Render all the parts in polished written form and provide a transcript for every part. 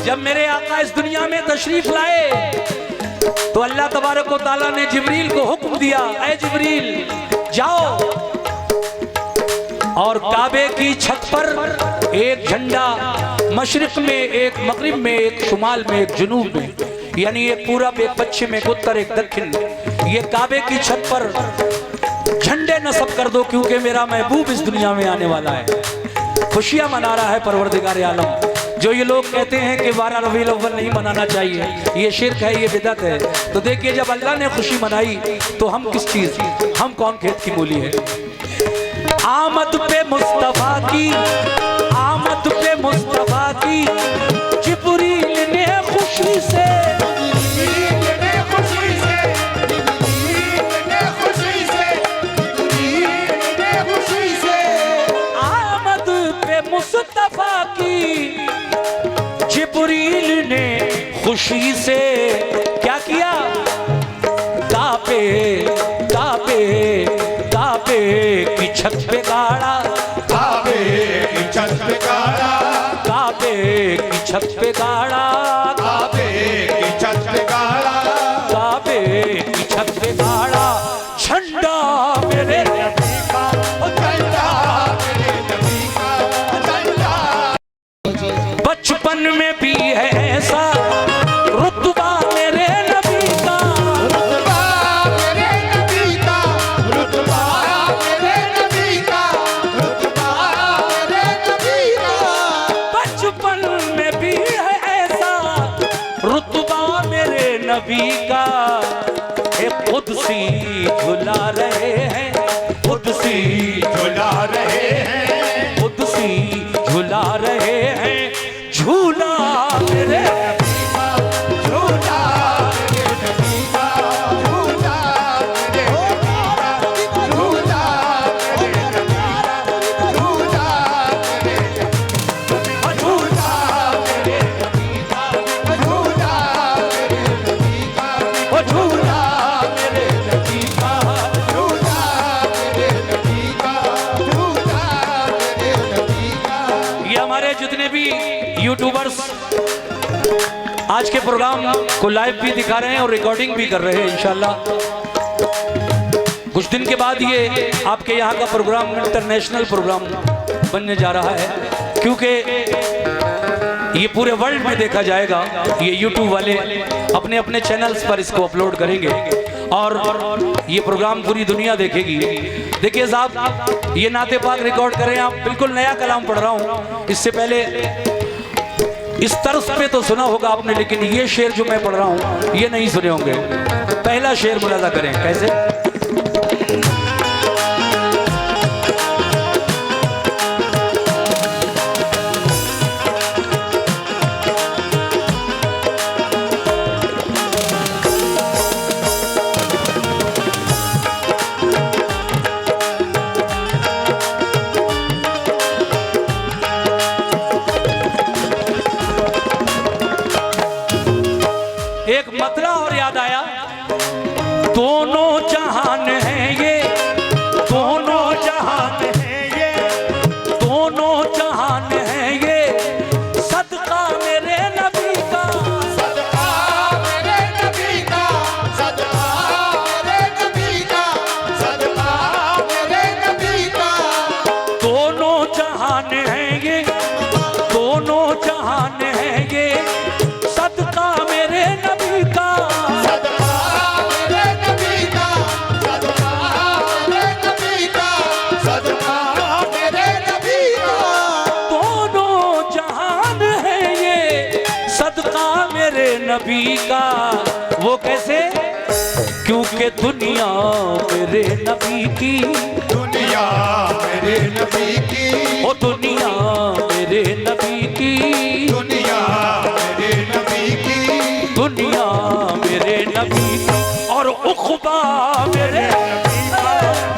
जब मेरे आका इस दुनिया में तशरीफ लाए तो अल्लाह तबारक व तआला ने जिब्रील को हुक्म दिया, ऐ जिब्रील जाओ और काबे की छत पर एक झंडा, मशरिक में एक, मगरिब में एक, शुमाल में एक, जुनूब में, यानी एक पूरब, एक पश्चिम, एक उत्तर, एक दक्षिण, ये काबे की छत पर झंडे नस्ब कर दो, क्योंकि मेरा महबूब इस दुनिया में आने वाला है। खुशियां मना रहा है परवरदिगार आलम। जो ये लोग कहते हैं कि 12 रबीउल अव्वल नहीं मनाना चाहिए, ये शिर्क है, ये बिदअत है, तो देखिए जब अल्लाह ने खुशी मनाई तो हम किस चीज, हम कौन खेत की मूली है। आमद पे मुस्तफा की, आमद पे मुस्तफा की, जिब्रील ने खुशी से, आमद पे मुस्तफा की, जिब्रील ने खुशी से क्या किया, काबे काबे काबे की छत पे गाड़ा, काबे की छत पे गाड़ा, काबे की छत पे गाड़ा, काबे की छत पे गाड़ा, काबे की छत पे गाड़ा, झंडा मेरे नबी का झंडा, मेरे नबी का झंडा। बचपन में भी है ऐसा रुतबा मेरे नबी का, रुतबा मेरे नबी का, रुतबा मेरे नबी का, रुतबा मेरे नबी का। बचपन में भी है ऐसा रुतबा मेरे नबी का। एक कुदसी झुला रहे हैं, कुदसी झुला रहे हैं, कुदसी झुला रहे हैं, झूला मेरे झूला मेरे नबी का, झूला मेरे नबी का, झूला मेरे नबी का, झूला मेरे नबी का, झूला मेरे नबी का, झूला मेरे नबी का, वो झूला मेरे नबी का, झूला मेरे नबी का, झूला मेरे नबी का। ये हमारे जितने भी यूट्यूबर्स आज के प्रोग्राम को लाइव भी दिखा रहे हैं और रिकॉर्डिंग भी कर रहे हैं, इंशाल्लाह कुछ दिन के बाद ये आपके यहाँ का प्रोग्राम इंटरनेशनल प्रोग्राम बनने जा रहा है, क्योंकि ये पूरे वर्ल्ड में देखा जाएगा। ये यूट्यूब वाले अपने अपने चैनल्स पर इसको अपलोड करेंगे और ये प्रोग्राम पूरी दुनिया देखेगी। देखिए साहब, ये नाते पाक रिकॉर्ड करें आप, बिल्कुल नया कलाम पढ़ रहा हूँ। इससे पहले इस तर्ज पे तो सुना होगा आपने, लेकिन ये शेर जो मैं पढ़ रहा हूँ ये नहीं सुने होंगे। पहला शेर मुलाजा करें, कैसे? एक मतला और याद आया, दोनों जहान हैं ये, दोनों जहान हैं ये, दोनों जहान हैं ये, सदका मेरे नबी का, सदका मेरे नबी का, सदका मेरे नबी का, सदका मेरे नबी का। दोनों जहान हैं ये, दोनों जहान हैं ये, सदका मेरे नबी का, सदका मेरे नबी का, सदका मेरे नबी का, सदका मेरे नबी का। दोनों जहान हैं ये, सदका मेरे नबी का। वो कैसे? क्योंकि दुनिया मेरे नबी की, दुनिया मेरे नबी की, ओ दुनिया मेरे नबी की, दुनिया मेरे नबी की, दुनिया मेरे नबी की, और उक़बा मेरे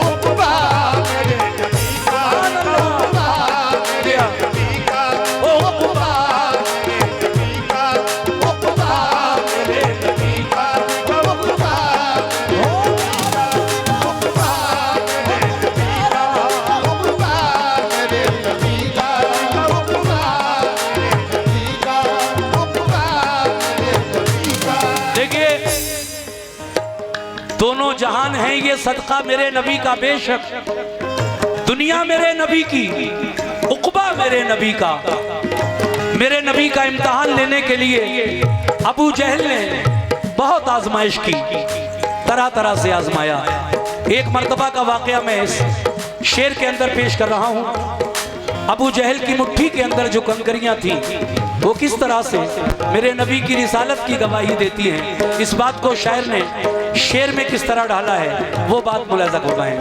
उक़बा मेरे नबी का, उक़बा मेरे नबी का, उक़बा मेरे नबी का, उक़बा मेरे नबी का, उक़बा मेरे नबी का, उक़बा मेरे नबी का, उक़बा मेरे नबी का, दोनों जहान हैं ये सदका मेरे नबी का, बेशक दुनिया मेरे नबी की, उक़बा मेरे नबी का। मेरे नबी का इम्तिहान लेने के लिए अबू जहल ने बहुत आजमाइश की, तरह तरह से आजमाया। एक मर्तबा का वाकया मैं इस शेर के अंदर पेश कर रहा हूँ। अबू जहल की मुट्ठी के अंदर जो कंकरियां थी वो किस तरह से मेरे नबी की रिसालत की गवाही देती हैं, इस बात को शायर ने शेर में किस तरह डाला है वो बात मुलाज़ा करवाएं।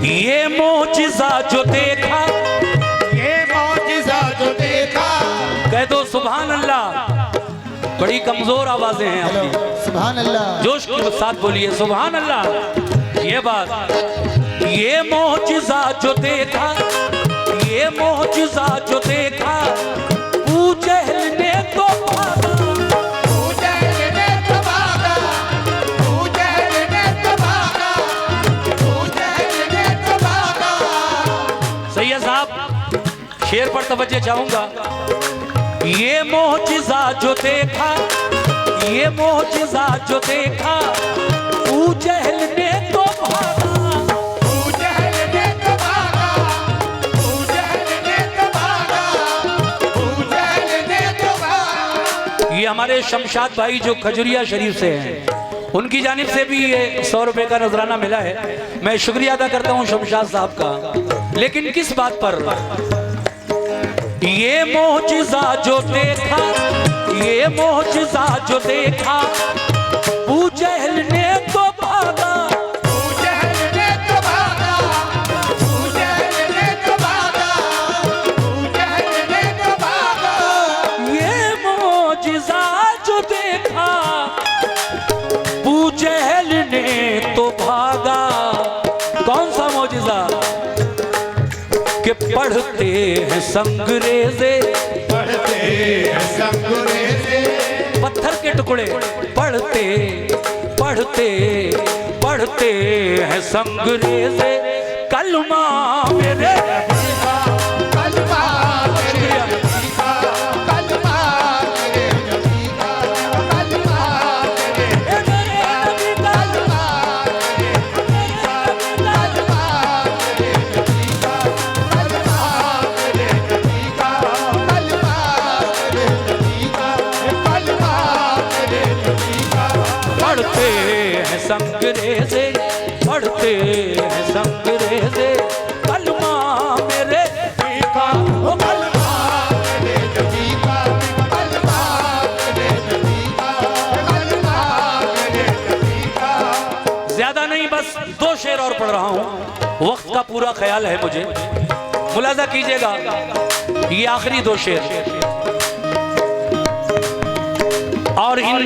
ये मोजिज़ा जो देखा, ये मौजिज़ा जो देखा, कह दो सुभान अल्लाह। बड़ी कमजोर आवाजें हैं आपकी, सुभान अल्लाह। जोश के साथ बोलिए सुभान अल्लाह। ये बात, ये मोजिज़ा जो देखा, ये मोजिज़ा जो देखा, अबू जहल ने तो भागा, अबू जहल ने तो भागा, अबू जहल ने तो भागा, अबू जहल ने तो भागा। सही है साहब, शेर पर तवज्जो चाहूंगा। ये मोजिज़ा जो देखा, ये मोजिज़ा जो देखा, अबू जहल ने तो भागा, अबू जहल ने तो भागा, अबू जहल ने तो भागा, अबू जहल ने तो भागा। ये हमारे शमशाद भाई जो खजुरिया शरीफ से हैं, उनकी जानिब से भी ये 100 रुपए का नजराना मिला है। मैं शुक्रिया अदा करता हूँ शमशाद साहब का। लेकिन किस बात पर? ये मोजिज़ा जो देखा, ये मोजिज़ा जो देखा, अबू जहल ने तो भागा, अबू जहल ने तो भागा, अबू जहल ने तो भागा, अबू जहल ने तो भागा। ये मोजिज़ा जो देखा, अबू जहल ने तो भागा। कौन सा मोजिज़ा? कि पढ़ते हैं संगरेज़े, पढ़ते हैं संगरेज़े, पत्थर के टुकड़े, पढ़ते पढ़ते पढ़ते हैं संगरेज़े, कलमा मेरे कलमा मेरे नबी का, कलमा मेरे नबी का, कलमा मेरे नबी का, कलमा मेरे नबी का, कलमा मेरे नबी का, कलमा मेरे नबी का, कलमा मेरे नबी का, कलमा मेरे नबी का। पढ़ते हैं संगरेज़े, पढ़ते हैं संगरेज़े, कलमा मेरे नबी का, ओ कलमा मेरे नबी का, कलमा मेरे नबी का, कलमा मेरे नबी का। ज्यादा नहीं, बस 2 शेर और पढ़ रहा हूँ, वक्त का पूरा ख्याल है मुझे, मुलाजा कीजिएगा। ये आखिरी 2 शेर, और इन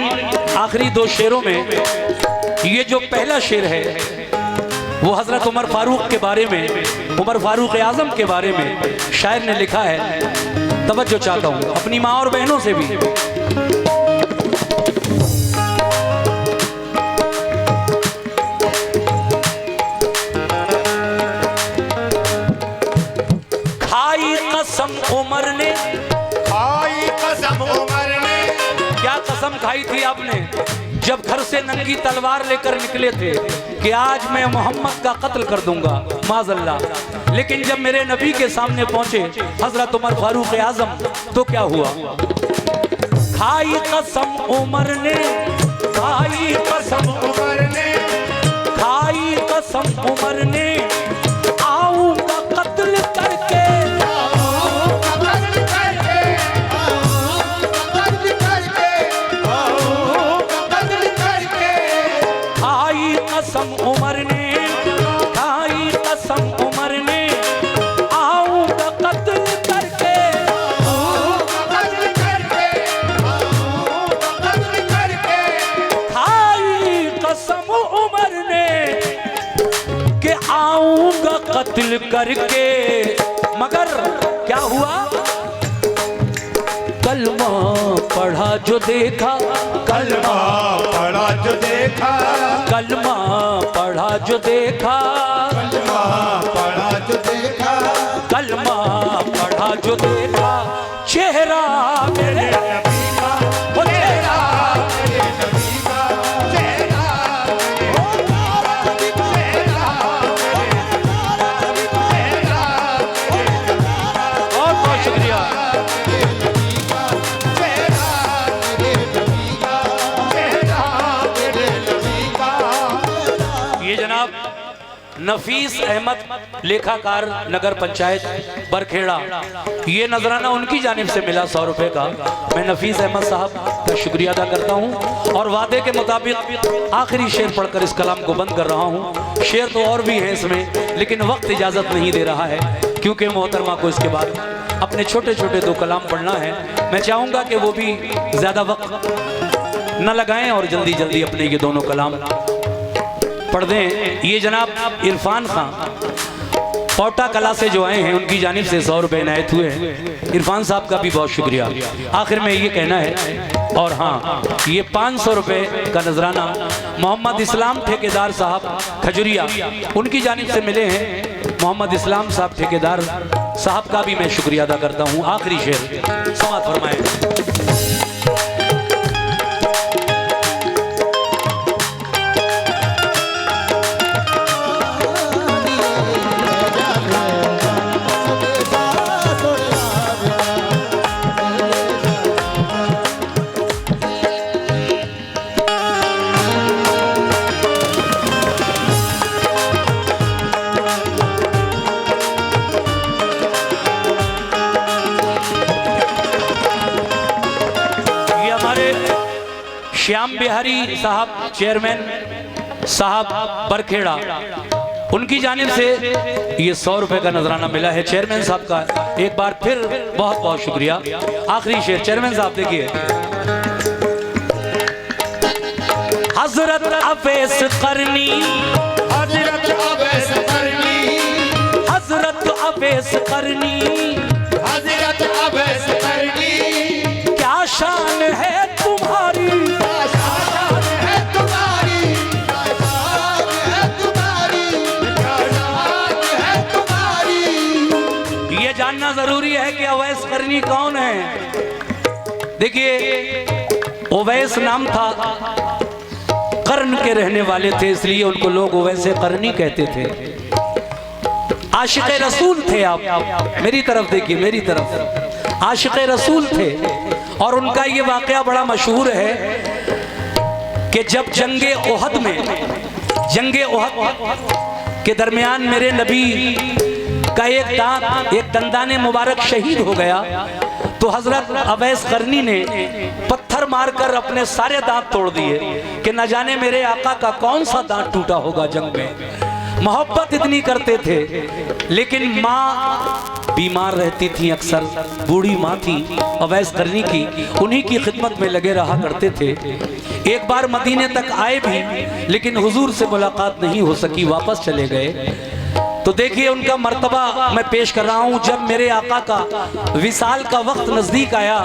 आखिरी 2 शेरों में ये जो पहला शेर है वो हजरत उमर फारूक के बारे में, उमर फारूक आजम के बारे में शायर ने लिखा है। तवज्जो चाहता हूँ अपनी माँ और बहनों से भी। खाई कसम उमर ने, खाई कसम उमर ने, क्या कसम खाई थी आपने जब घर से नंगी तलवार लेकर निकले थे कि आज मैं मोहम्मद का कत्ल कर दूंगा, माज़अल्लाह। लेकिन जब मेरे नबी के सामने पहुंचे हजरत उमर फारूक आजम तो क्या हुआ? खाई कसम उमर ने, खाई कसम उमर ने, खाई कसम उमर ने, आऊंगा कत्ल करके, कत्ल करके, कत्ल करके, कत्ल करके। खाई कसम उमर ने, खाई कसम उमर ने, आऊंगा कत्ल करके, कत्ल करके, कत्ल करके। खाई कसम उमर ने कि आऊंगा कत्ल करके, मगर क्या हुआ? कलमा पढ़ा जो देखा, कलमा पढ़ा जो देखा, कलमा पढ़ा जो देखा, कलमा पढ़ा जो देखा, कलमा पढ़ा जो देखा, चेहरा मेरे नबी का, वो चेहरा मेरे नबी का, चेहरा मेरे चेहरा बहुत बहुत शुक्रिया। ये जनाब नफीस अहमद लेखाकार नगर पंचायत बरखेड़ा, ये नजराना उनकी जानिब से मिला 100 रुपए का। मैं नफीस अहमद साहब का शुक्रिया अदा करता हूँ और वादे के मुताबिक आखिरी शेर पढ़कर इस कलाम को बंद कर रहा हूँ। शेर तो और भी है इसमें, लेकिन वक्त इजाज़त नहीं दे रहा है क्योंकि मोहतरमा को इसके बाद अपने छोटे छोटे 2 कलाम पढ़ना है। मैं चाहूँगा कि वो भी ज़्यादा वक्त न लगाएं और जल्दी जल्दी अपने ये दोनों कलाम पढ़ दें। ये जनाब इरफान खान पौटा कला से जो आए हैं, उनकी जानिब से 100 रुपये इनायत हुए हैं। इरफान साहब का भी बहुत शुक्रिया। आखिर में ये कहना है, और हाँ, ये 500 रुपये का नजराना मोहम्मद इस्लाम ठेकेदार साहब खजुरिया, उनकी जानिब से मिले हैं। मोहम्मद इस्लाम साहब ठेकेदार साहब का भी मैं शुक्रिया अदा करता हूँ। आखिरी शेर समाअत फरमाएं। श्याम बिहारी साहब चेयरमैन साहब बरखेड़ा, उनकी जानिब से ये 100 रुपए का नजराना मिला है। चेयरमैन साहब का एक बार फिर बहुत बहुत शुक्रिया। आखिरी शेर चेयरमैन साहब देखिए। हजरत अवैस करनी, हजरत अवैस करनी, हजरत अवैस करनी, हजरत अवैस करनी, क्या शान है तुम्हारी, जानना जरूरी है कि अवैस करनी कौन है। देखिए, ओवैस नाम था, कर्न के रहने वाले थे, इसलिए उनको लोग ओवैसे करनी कहते थे। आशिक़े रसूल थे आप, मेरी तरफ देखिए, मेरी तरफ आशिक़े रसूल थे। और उनका ये वाक़या बड़ा मशहूर है कि जब जंगे ओहद में, जंगे ओहद के दरमियान मेरे नबी का एक दंदाने मुबारक शहीद हो गया, तो हजरत अवैस करनी ने पत्थर मारकर अपने सारे दांत तोड़ दिए कि न जाने मेरे आका का कौन सा दांत टूटा होगा जंग में। मोहब्बत इतनी करते थे, लेकिन माँ बीमार रहती थी, अक्सर बूढ़ी माँ थी अवैस करनी की, उन्हीं की खिदमत में लगे रहा करते थे। एक बार मदीने तक आए भी, लेकिन हुजूर से मुलाकात नहीं हो सकी, वापस चले गए। तो देखिए उनका मर्तबा मैं पेश कर रहा हूं। जब मेरे आका का विसाल का वक्त नजदीक आया,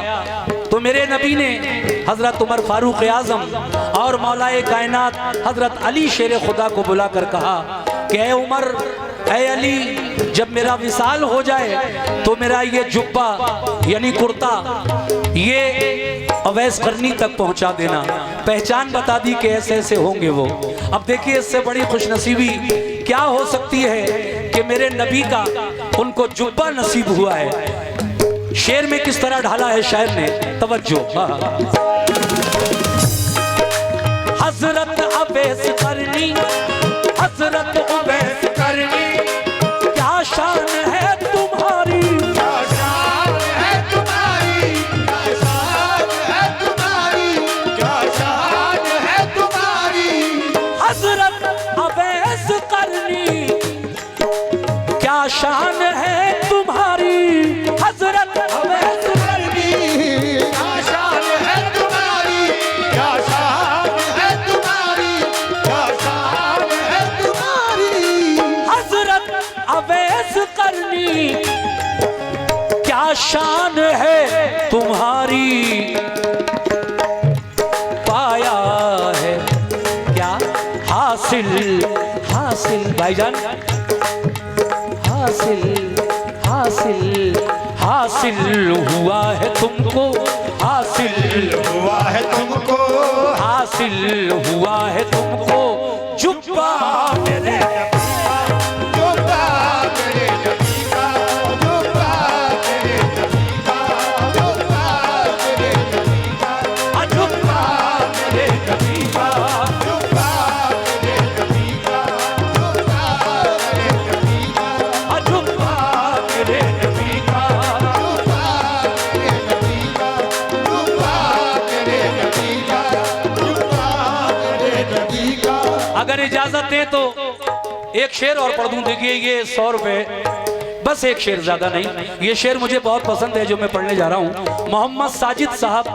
तो मेरे नबी ने हजरत उमर फारूक आजम और मौलाए कायनात हजरत अली शेर खुदा को बुलाकर कहा कि ऐ उमर, ऐ अली, जब मेरा विसाल हो जाए तो मेरा ये जुब्बा यानी कुर्ता ये अवैस करनी तक पहुंचा देना। पहचान बता दी कि ऐसे ऐसे होंगे वो। अब देखिए, इससे बड़ी खुशनसीबी क्या हो सकती है कि मेरे नबी का उनको जुब्बा नसीब हुआ है। शेर में किस तरह ढाला है शायर ने, तवज्जो। हजरत अवैस करनी, हजरत अवैस करनी, क्या शान है तुम्हारी, क्या शान है तुम्हारी, क्या शान है तुम्हारी, क्या शान है तुम्हारी, हजरत अवैस करनी, क्या शान है तुम्हारी, हजरत अवैस करनी, क्या शान है तुम्हारी, क्या शान है तुम्हारी, क्या शान है तुम्हारी, हजरत क्या शान है तुम्हारी, पाया है क्या हासिल, हासिल भाईजान, हासिल हासिल हासिल हुआ है तुमको, हासिल हुआ है तुमको, हासिल हुआ है तुमको, जुब्बा मेरे जुब्बा मेरे नबी का, जुब्बा मेरे नबी का, जुब्बा मेरे नबी का, जुब्बा मेरे नबी का, जुब्बा मेरे नबी का, जुब्बा मेरे नबी का, जुब्बा मेरे नबी का। जुब्बा मेरे नबी का, जुब्बा मेरे नबी का, जुब्बा मेरे नबी का। अगर इजाजत दें तो एक शेर और पढ़ दूं। देखिए ये 100 रुपए, बस एक शेर, ज्यादा नहीं। ये शेर मुझे बहुत पसंद है जो मैं पढ़ने जा रहा हूँ। मोहम्मद साजिद साहब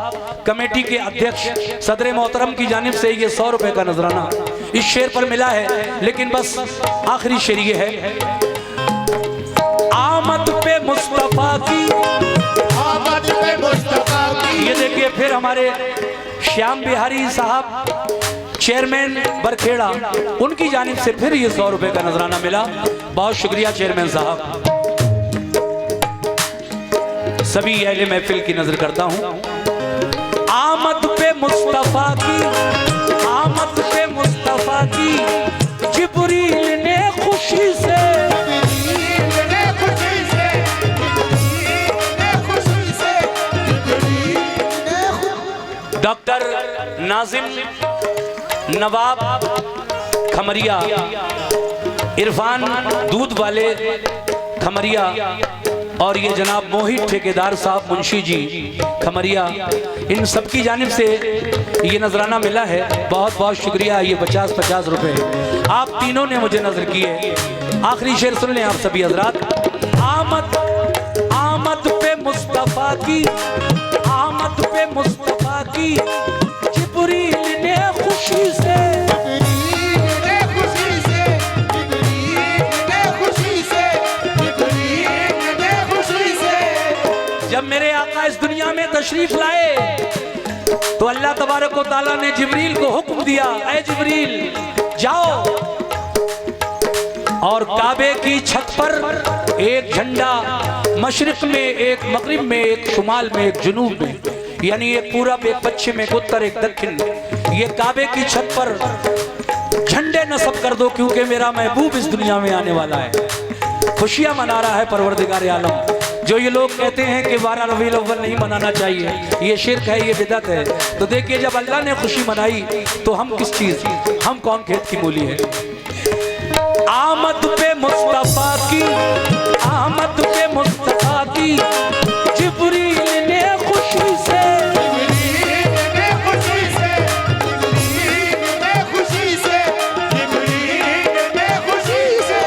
कमेटी के अध्यक्ष सदर मोहतरम की जानिब से ये 100 रुपए का नजराना इस शेर पर मिला है। लेकिन बस आखिरी शेर ये है, आमद पे मुस्तफा की, आमद पे मुस्तफा की। ये देखिए फिर हमारे श्याम बिहारी साहब चेयरमैन बरखेड़ा, उनकी जानिब से फिर ये 100 रुपए का नजराना मिला। बहुत शुक्रिया चेयरमैन साहब। सभी अहले महफिल की नजर करता हूं। आमद पे मुस्तफा की, आमद पे मुस्तफा की, जिब्रील ने खुशी से, जिब्रील ने खुशी से, जिब्रील ने खुशी से, जिब्रील ने खुशी। डॉक्टर नाजिम नवाब खमरिया, इरफान दूध वाले खमरिया, और ये जनाब मोहित ठेकेदार साहब मुंशी जी खमरिया, इन सब की जानिब से ये नजराना मिला है। बहुत बहुत शुक्रिया। ये 50-50 रुपए आप तीनों ने मुझे नजर किए। आखिरी शेर सुन लें आप सभी हजरात। आमद, आमद पे मुस्तफा की, आमद पे मुस्तफा की, जिब्रील ने खुशी से, जिब्रील ने खुशी से, जिब्रील ने खुशी से, जिब्रील ने खुशी से। जब मेरे आका इस दुनिया में तशरीफ लाए तो अल्लाह तबारक व तआला ने जिब्रील को हुक्म दिया, ऐ जिब्रील जाओ और काबे की छत पर एक झंडा, मशरिक में एक, मगरिब में एक, शुमाल में एक, जुनूब में, यानी एक पूरब, एक पश्चिम, एक उत्तर, एक दक्षिण, ये काबे की छत पर झंडे नस्ब कर दो, क्योंकि मेरा महबूब इस दुनिया में आने वाला है। खुशियां मना रहा है परवरदिगार आलम। जो ये लोग कहते हैं कि 12 रबीउल अव्वल नहीं मनाना चाहिए, ये शिर्क है, ये बिदअत है, तो देखिए जब अल्लाह ने खुशी मनाई तो हम किस चीज, हम कौन खेत की मूली है। आमद पे मुस्तफा की, आमद पे मुस्तफा की, जिब्रील ने खुशी से, जिब्रील ने खुशी से, जिब्रील ने खुशी से, जिब्रील ने खुशी से।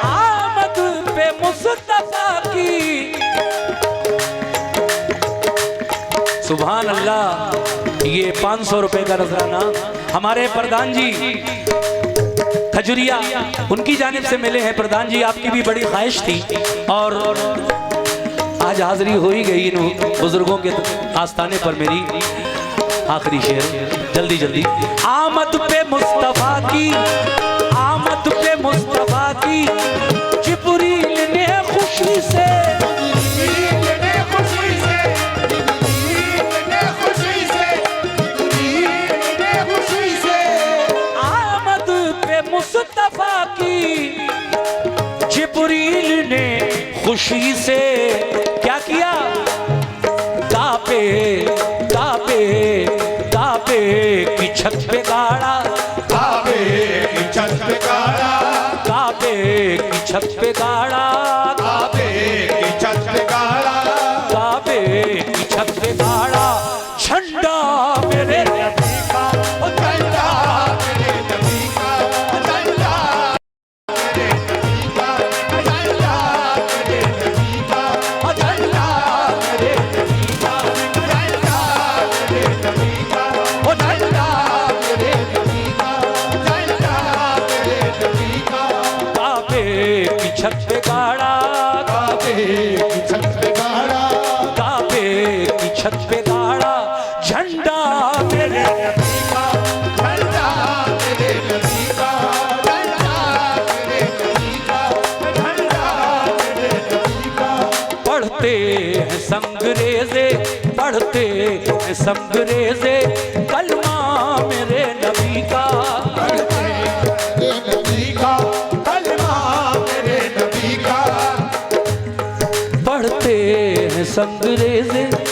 आमद पे मुस्तफा की। सुभान अल्लाह। ये 500 रुपए का नजराना हमारे प्रधान जी खजुरिया, उनकी जानिब से मिले हैं। प्रधान जी आपकी भी बड़ी ख्वाहिश थी और आज हाजिरी हो ही गई इन बुजुर्गों के आस्थाने पर। मेरी आखिरी शेर जल्दी जल्दी। आमद पे मुस्तफा की, आमद पे मुस्तफा की, जिब्रील ने खुशी से, जिब्रील ने खुशी से, जिब्रील ने खुशी से, जिब्रील ने खुशी से। आमद पे मुस्तफा की, जिब्रील ने खुशी से क्या किया, काबे काबे काबे की छत पे गाड़ा, काबे की छत पे गाड़ा, काबे की छत पे गाड़ा, काबे की छत पे गाड़ा, काबे की छत पे गाड़ा, झंडा मेरे नबी का, ओ झंडा मेरे नबी का, झंडा मेरे नबी का, झंडा मेरे नबी का, झंडा मेरे नबी का, झंडा मेरे नबी का, ओ झंडा मेरे नबी का, झंडा मेरे नबी का। काबे की छत पे गाड़ा, झंडा मेरे नबी का झंडा मेरे नबी का झंडा मेरे नबी का झंडा मेरे नबी का पढ़ते हैं संगरेजे पढ़ते हैं संगरेजे कलमा मेरे नबी का मेरे नबी का कलमा मेरे नबी का पढ़ते हैं संगरेजे